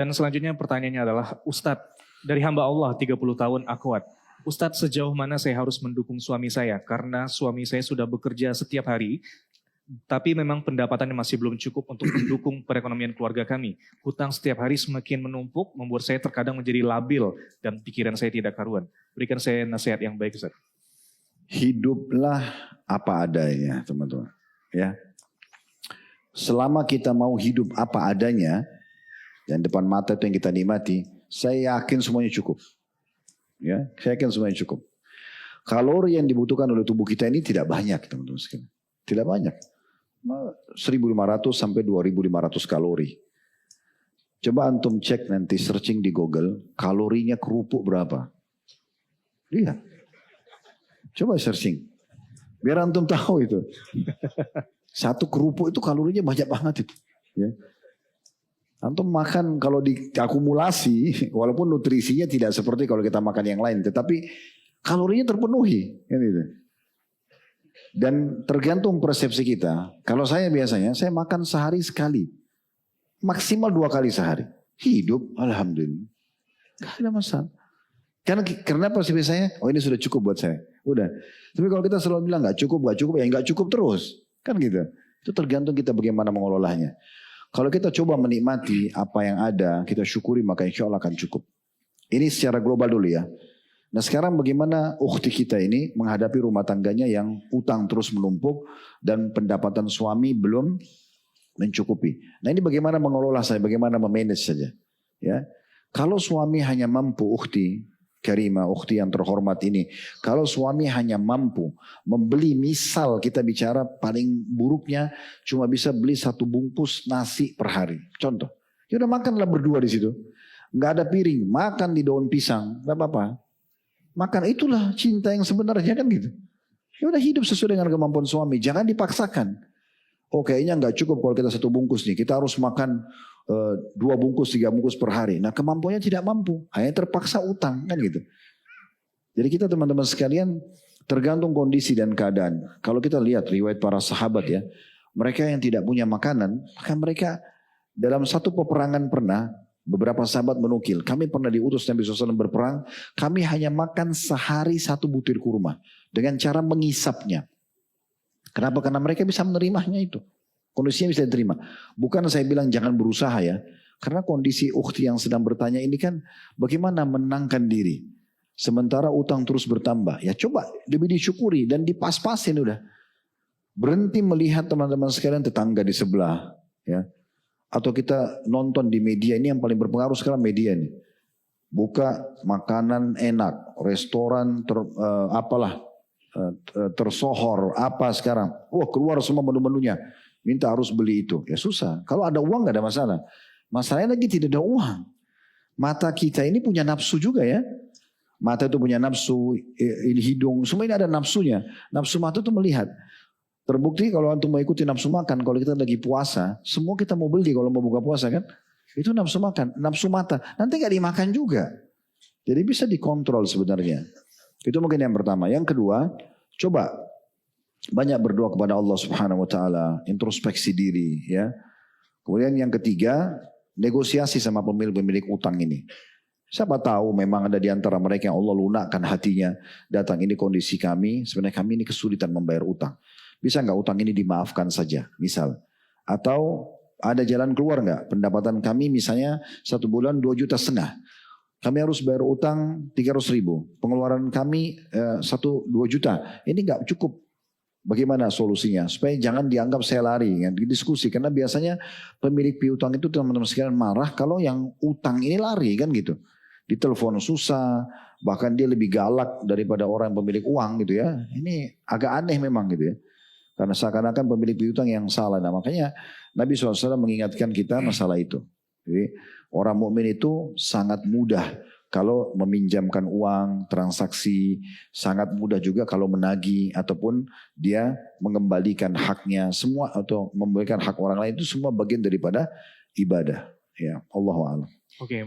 Dan selanjutnya pertanyaannya adalah, Ustadz, dari hamba Allah 30 tahun akhwat, Ustadz sejauh mana saya harus mendukung suami saya? Karena suami saya sudah bekerja setiap hari, tapi memang pendapatannya masih belum cukup untuk mendukung perekonomian keluarga kami. Hutang setiap hari semakin menumpuk, membuat saya terkadang menjadi labil dan pikiran saya tidak karuan. Berikan saya nasihat yang baik, Ustadz. Hiduplah apa adanya, teman-teman. Ya, selama kita mau hidup apa adanya, dan depan mata itu yang kita nikmati, saya yakin semuanya cukup. Ya, saya yakin semuanya cukup. Kalori yang dibutuhkan oleh tubuh kita ini tidak banyak, teman-teman sekalian. Tidak banyak. 1.500 sampai 2.500 kalori. Coba antum cek nanti searching di Google, kalorinya kerupuk berapa? Lihat. Coba searching. Biar antum tahu itu. Satu kerupuk itu kalorinya banyak banget itu. Ya. Antum makan kalau diakumulasi, walaupun nutrisinya tidak seperti kalau kita makan yang lain, tetapi kalorinya terpenuhi. Gitu. Dan tergantung persepsi kita. Kalau saya biasanya, saya makan sehari sekali. Maksimal 2 kali sehari. Hidup, alhamdulillah. Gak ada masalah. Karena persepsi saya, oh ini sudah cukup buat saya. Udah. Tapi kalau kita selalu bilang gak cukup, ya gak cukup terus. Kan gitu. Itu tergantung kita bagaimana mengelolanya. Kalau kita coba menikmati apa yang ada, kita syukuri maka insya Allah akan cukup. Ini secara global dulu ya. Nah sekarang bagaimana ukhti kita ini menghadapi rumah tangganya yang utang terus menumpuk dan pendapatan suami belum mencukupi. Nah ini bagaimana mengelola saya, bagaimana memanage saja. Ya, kalau suami hanya mampu ukhti Karimah, ukhti yang terhormat ini, kalau suami hanya mampu membeli, misal kita bicara paling buruknya cuma bisa beli 1 bungkus nasi per hari, contoh, ya udah makanlah berdua di situ, nggak ada piring, makan di daun pisang, nggak apa-apa, makan, itulah cinta yang sebenarnya kan gitu. Ya udah hidup sesuai dengan kemampuan suami, jangan dipaksakan. Oh kayaknya nggak cukup kalau kita 1 bungkus nih, kita harus makan 2 bungkus, 3 bungkus per hari. Nah kemampuannya tidak mampu, hanya terpaksa utang kan gitu. Jadi kita teman-teman sekalian tergantung kondisi dan keadaan. Kalau kita lihat riwayat para sahabat ya, mereka yang tidak punya makanan, maka mereka dalam satu peperangan pernah, beberapa sahabat menukil, kami pernah diutus Nabi SAW berperang, kami hanya makan sehari 1 butir kurma dengan cara mengisapnya. Kenapa? Karena mereka bisa menerimanya itu. Kondisinya bisa diterima. Bukan saya bilang jangan berusaha ya. Karena kondisi ukhti yang sedang bertanya ini kan bagaimana menenangkan diri. Sementara utang terus bertambah. Ya coba lebih disyukuri dan dipas-pasin udah. Berhenti melihat teman-teman sekalian tetangga di sebelah. Ya. Atau kita nonton di media, ini yang paling berpengaruh sekarang media nih. Buka makanan enak, restoran tersohor apa sekarang. Wah keluar semua menu-menunya. Minta harus beli itu. Ya susah. Kalau ada uang gak ada masalah. Masalahnya lagi tidak ada uang. Mata kita ini punya nafsu juga ya. Mata itu punya nafsu, ini hidung, semua ini ada nafsunya. Nafsu mata itu melihat. Terbukti kalau antum mau ikuti nafsu makan, kalau kita lagi puasa, semua kita mau beli kalau mau buka puasa kan. Itu nafsu makan, nafsu mata. Nanti gak dimakan juga. Jadi bisa dikontrol sebenarnya. Itu mungkin yang pertama. Yang kedua, coba banyak berdoa kepada Allah Subhanahu wa taala, introspeksi diri ya. Kemudian yang ketiga, negosiasi sama pemilik utang ini. Siapa tahu memang ada di antara mereka yang Allah lunakkan hatinya, datang ini kondisi kami, sebenarnya kami ini kesulitan membayar utang. Bisa enggak utang ini dimaafkan saja, misal. Atau ada jalan keluar enggak? Pendapatan kami misalnya 1 bulan 2,5 juta. Kami harus bayar utang 300.000. Pengeluaran kami 2 juta. Ini enggak cukup. Bagaimana solusinya? Supaya jangan dianggap saya lari, ya, diskusi. Karena biasanya pemilik piutang itu teman-teman sekalian marah kalau yang utang ini lari kan gitu. Ditelepon susah, bahkan dia lebih galak daripada orang pemilik uang gitu ya. Ini agak aneh memang gitu ya. Karena seakan-akan pemilik piutang yang salah. Nah makanya Nabi SAW mengingatkan kita masalah itu. Jadi orang mukmin itu sangat mudah kalau meminjamkan uang, transaksi, sangat mudah juga kalau menagih ataupun dia mengembalikan haknya semua atau memberikan hak orang lain, itu semua bagian daripada ibadah. Ya, Allahu a'lam. Oke.